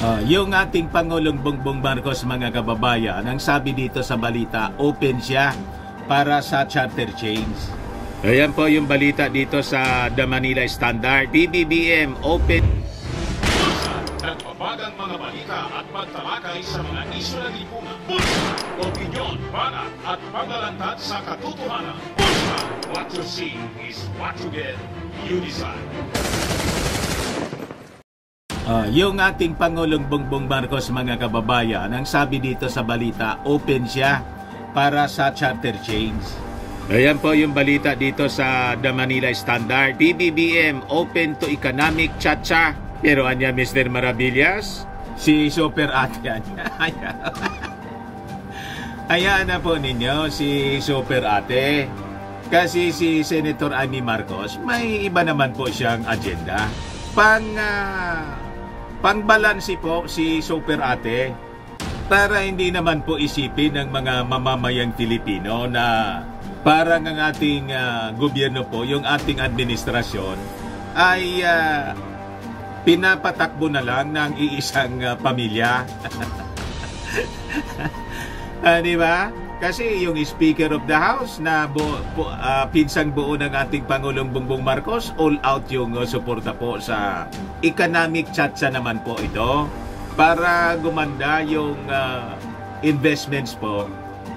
Yung ating Pangulong Bongbong Marcos, mga kababayan, ang sabi dito sa balita, open siya para sa charter change. Ayan po yung balita dito sa The Manila Standard. PBBM open. Nagbabagang mga balita at pagtalakay sa mga isyu na lipunan. Bulsa, opinyon, banat at paglalantad sa katotohanan. Bulsa, what you see is what you get. You decide. Yung ating Pangulong Bongbong Marcos, mga kababayan, ang sabi dito sa balita, open siya para sa charter change. Ayan po yung balita dito sa The Manila Standard. PBBM open to economic chacha. Pero anya Mr. Maravillas, si Super Ate anya. Hayaan na po ninyo si Super Ate. Kasi si Senator Amy Marcos, may iba naman po siyang agenda. Pangbalansi po si Super Ate para hindi naman po isipin ng mga mamamayang Pilipino na parang ang ating gobyerno po, yung ating administrasyon ay pinapatakbo na lang ng iisang pamilya. Di ba? Kasi yung Speaker of the House na pinsang buo ng ating Pangulong Bongbong Marcos, all out yung suporta po sa economic chatsa naman po ito para gumanda yung investments po.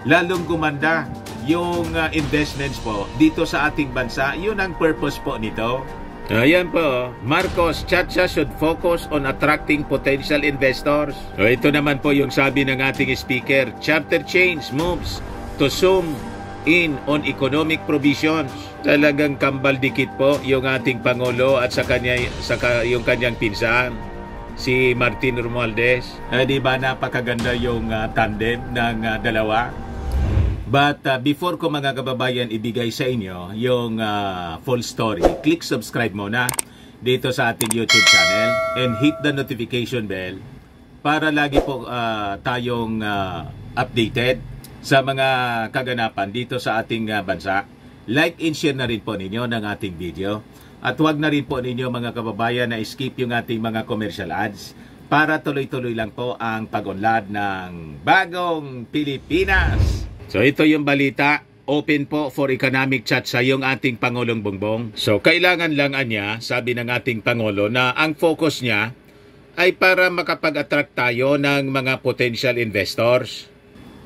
Lalong gumanda yung investments po dito sa ating bansa. Yun ang purpose po nito. Ayan po, Marcos, Chacha should focus on attracting potential investors. Ito naman po yung sabi ng ating speaker, chapter change moves to zoom in on economic provisions. Talagang kambal dikit po yung ating Pangulo at sa yung kanyang pinsan, si Martin Romualdez. Di ba napakaganda yung tandem ng dalawa? But before ko, mga kababayan, ibigay sa inyo yung full story, click subscribe muna dito sa ating YouTube channel and hit the notification bell para lagi po tayong updated sa mga kaganapan dito sa ating bansa. Like and share na rin po ninyo ng ating video. At huwag na rin po ninyo, mga kababayan, na skip yung ating mga commercial ads para tuloy-tuloy lang po ang pag-unlad ng bagong Pilipinas. So ito yung balita, open po for economic chat sa yung ating Pangulong Bongbong. So kailangan lang niya, sabi ng ating Pangulo, na ang focus niya ay para makapag-attract tayo ng mga potential investors.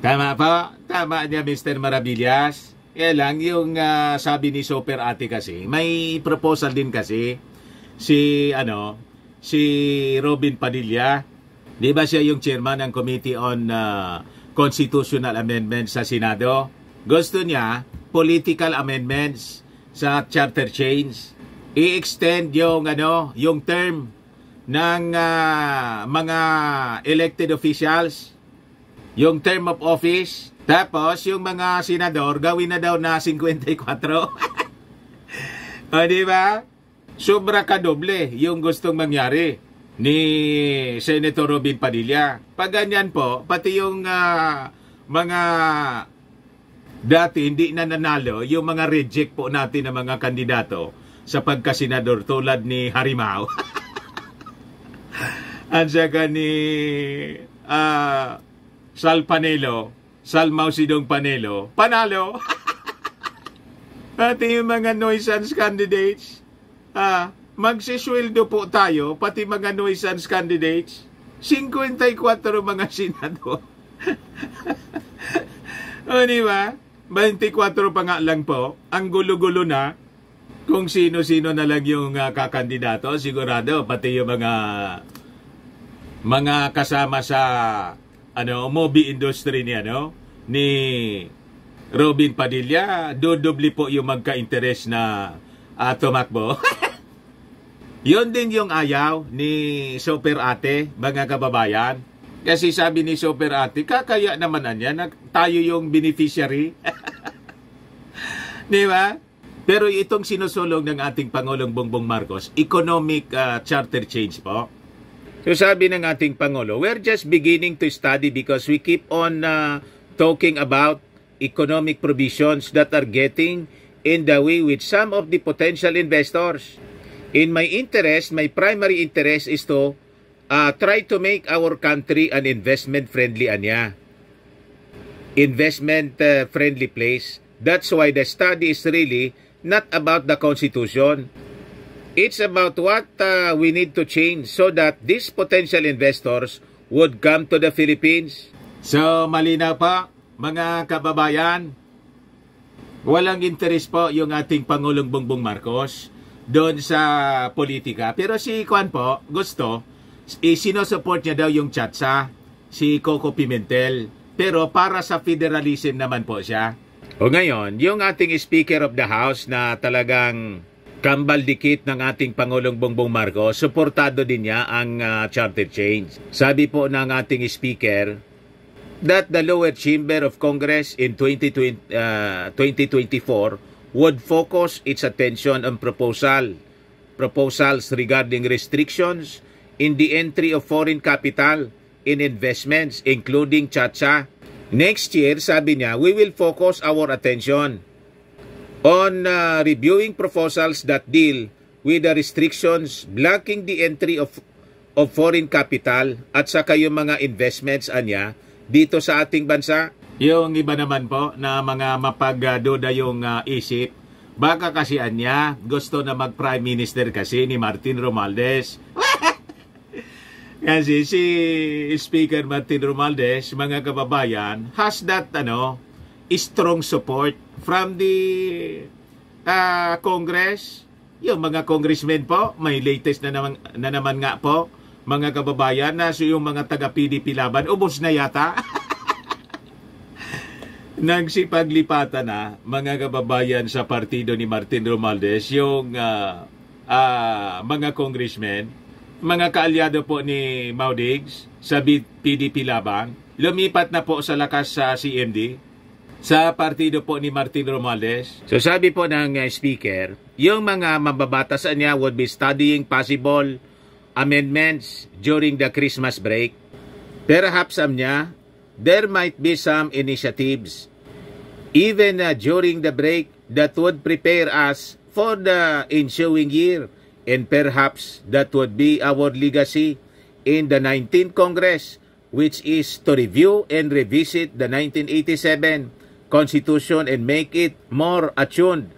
Tama po, tama niya Mr. Maravillas. Kaya lang yung sabi ni Super Ate kasi, may proposal din kasi si Robin Padilla. Di ba siya yung chairman ng Committee on Constitutional Amendments sa Senado? Gusto niya political amendments sa charter change. I-extend yung term ng mga elected officials, yung term of office. Tapos yung mga senador gawin na daw na 54. O di ba? Sobra ka doble yung gustong mangyari ni Senator Robin Padilla. Pag ganyan po, pati yung mga dati hindi na nanalo, yung mga reject po natin ng mga kandidato sa pagkasenador tulad ni Harimao at saka ni Salmao Sidong Panelo, panalo. Pati yung mga nuisance candidates, magsisweldo po tayo, pati mga nuisance candidates, 54 mga senador. O diba? 24 pa nga lang po, ang gulo-gulo na, kung sino-sino na lang yung kakandidato, sigurado, pati yung mga kasama sa movie industry ni Robin Padilla, dodobli po yung magka-interest na tumakbo. Yon din yung ayaw ni Super Ate, mga kababayan. Kasi sabi ni Super Ate, kakaya naman niya na tayo yung beneficiary. Di ba? Pero itong sinusulong ng ating Pangulong Bongbong Marcos, economic charter change po. So sabi ng ating Pangulo, we're just beginning to study because we keep on talking about economic provisions that are getting in the way with some of the potential investors. In my interest, my primary interest is to try to make our country an investment-friendly investment-friendly place. That's why the study is really not about the Constitution. It's about what we need to change so that these potential investors would come to the Philippines. So, malinaw pa, mga kababayan, walang interes po yung ating Pangulong Bongbong Marcos doon sa politika. Pero si Juan po, gusto, sinusupport niya daw yung Chatsa, si Coco Pimentel. Pero para sa federalism naman po siya. O ngayon, yung ating Speaker of the House na talagang kambal dikit ng ating Pangulong Bongbong Marcos, suportado din niya ang charter change. Sabi po ng ating Speaker that the lower chamber of Congress in 2024 would focus its attention on proposals regarding restrictions in the entry of foreign capital in investments, including Chatsa. Next year, sabi niya, we will focus our attention on reviewing proposals that deal with the restrictions blocking the entry of foreign capital at saka yung mga investments anya dito sa ating bansa. Yung iba naman po na mga mapagduda yung isip, baka kasi anya gusto na mag-Prime Minister kasi ni Martin Romualdez. Kasi si Speaker Martin Romualdez, mga kababayan, has that strong support from the Congress. Yung mga congressmen po, may latest na naman nga po, mga kababayan, na yung mga taga-PDP laban, ubos na yata. Nagsipaglipatan na, mga kababayan, sa partido ni Martin Romualdez, yung mga congressmen, mga kaalyado po ni Maudigs sa PDP laban, lumipat na po sa lakas sa CMD, sa partido po ni Martin Romualdez. So sabi po ng Speaker, yung mga mababatasan niya would be studying possible amendments during the Christmas break. Perhaps niya, there might be some initiatives even during the break that would prepare us for the ensuing year. And perhaps that would be our legacy in the 19th Congress, which is to review and revisit the 1987 Constitution and make it more attuned,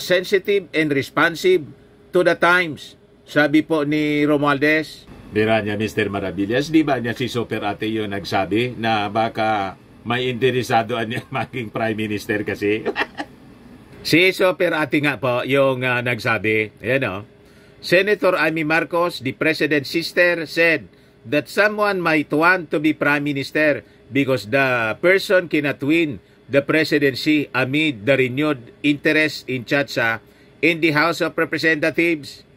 sensitive and responsive to the times. Sabi po ni Romualdez. Bira niya, Mr. Maravillas, di ba niya si Super Ate yung nagsabi na baka may interesado niya maging Prime Minister kasi? Si Super Ate nga po yung nagsabi. Ayan o. Senator Amy Marcos, the president's sister, said that someone might want to be Prime Minister because the person cannot win the presidency amid the renewed interest in Chatsa in the House of Representatives.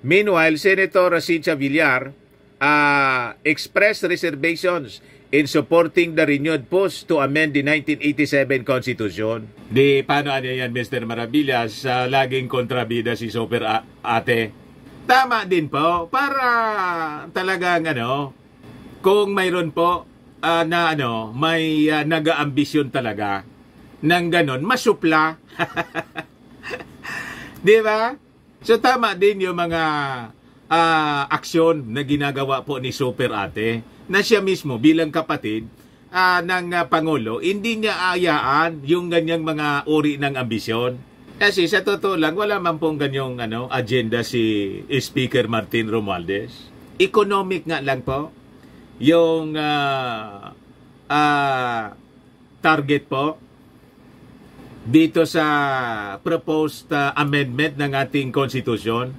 Meanwhile, Senator Cynthia Villar expressed reservations in supporting the renewed push to amend the 1987 Constitution. Di, paano yan, Mr. Maravillas? Laging kontrabida si Super Ate. Tama din po, para talagang kung mayroon po na may nag-aambisyon talaga ng ganon, masupla. Di ba? So tama din yung mga aksyon na ginagawa po ni Super Ate, na siya mismo bilang kapatid ng Pangulo, hindi niya ayaan yung ganyang mga uri ng ambisyon. Kasi sa totoo lang, wala man pong ganyong agenda si Speaker Martin Romualdez. Economic nga lang po yung target po dito sa proposed amendment ng ating Constitution,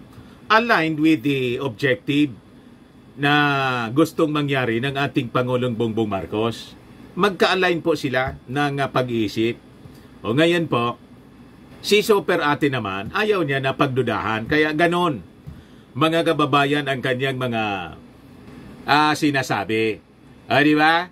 aligned with the objective na gustong mangyari ng ating Pangulong Bongbong Marcos. Magka-align po sila ng pag-iisip. O ngayon po, si Super Ate naman, ayaw niya na pagdudahan. Kaya ganon, mga kababayan, ang kanyang mga sinasabi. Di ba?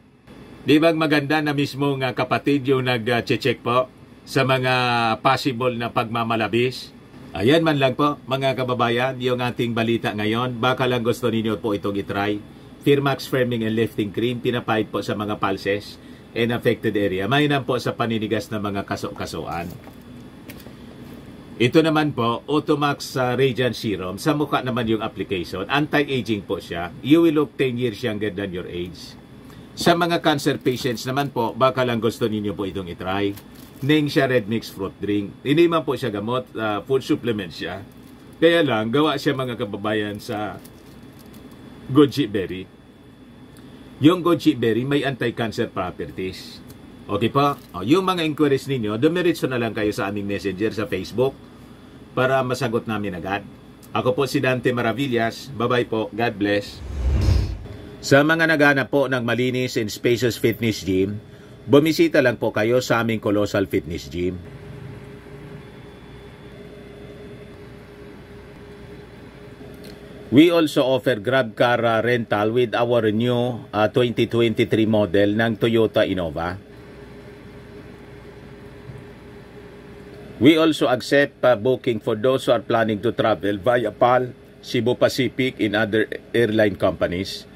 Di ba maganda na mismo nga kapatid yung nag-check po sa mga possible na pagmamalabis? Ayan man lang po, mga kababayan, yung ating balita ngayon. Baka lang gusto ninyo po itong itry. Firmax Firming and Lifting Cream, pinapahid po sa mga pulses and affected area. Mainam po sa paninigas ng mga kaso-kasuan. Ito naman po, Automax Radiant Serum. Sa mukha naman yung application. Anti-aging po siya. You will look 10 years younger than your age. Sa mga cancer patients naman po, baka lang gusto ninyo po itong itry. Ning siya red mix fruit drink. Hindi man po siya gamot, food supplement siya. Kaya lang, gawa siya mga kababayan sa goji berry. Yung goji berry may anti-cancer properties. Okay po? Yung mga inquiries ninyo, dumiretso na lang kayo sa aming messenger sa Facebook para masagot namin agad. Ako po si Dante Maravillas. Bye-bye po. God bless. Sa mga naghanap po ng malinis and spacious fitness gym, bumisita lang po kayo sa aming Colossal Fitness Gym. We also offer grab car rental with our new 2023 model ng Toyota Innova. We also accept booking for those who are planning to travel via PAL, Cebu Pacific, and other airline companies,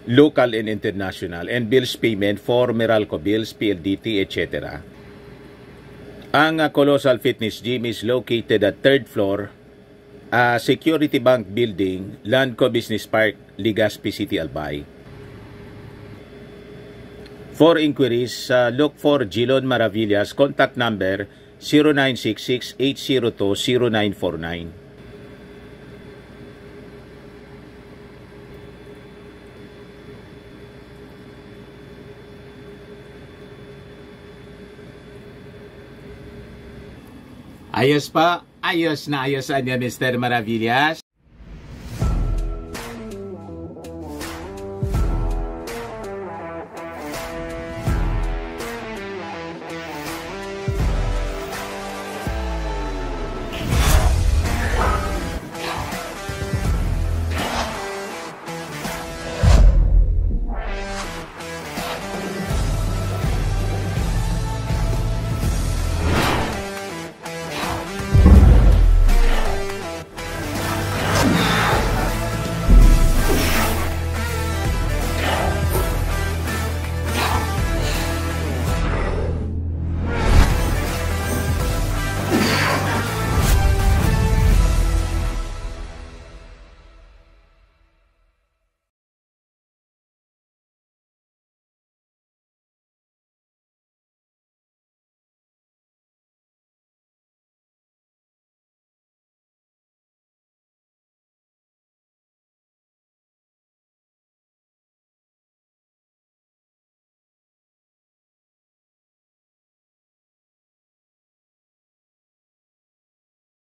local and international, and bills payment for Meralco Bills, PLDT, etc. Ang Colossal Fitness Gym is located at 3rd floor, Security Bank Building, Landco Business Park, Legazpi City, Albay. For inquiries, look for Gilon Maravillas. Contact number 0966-802-0949. Ayos pa. Ayos na ayos niya, Mr. Maravillas.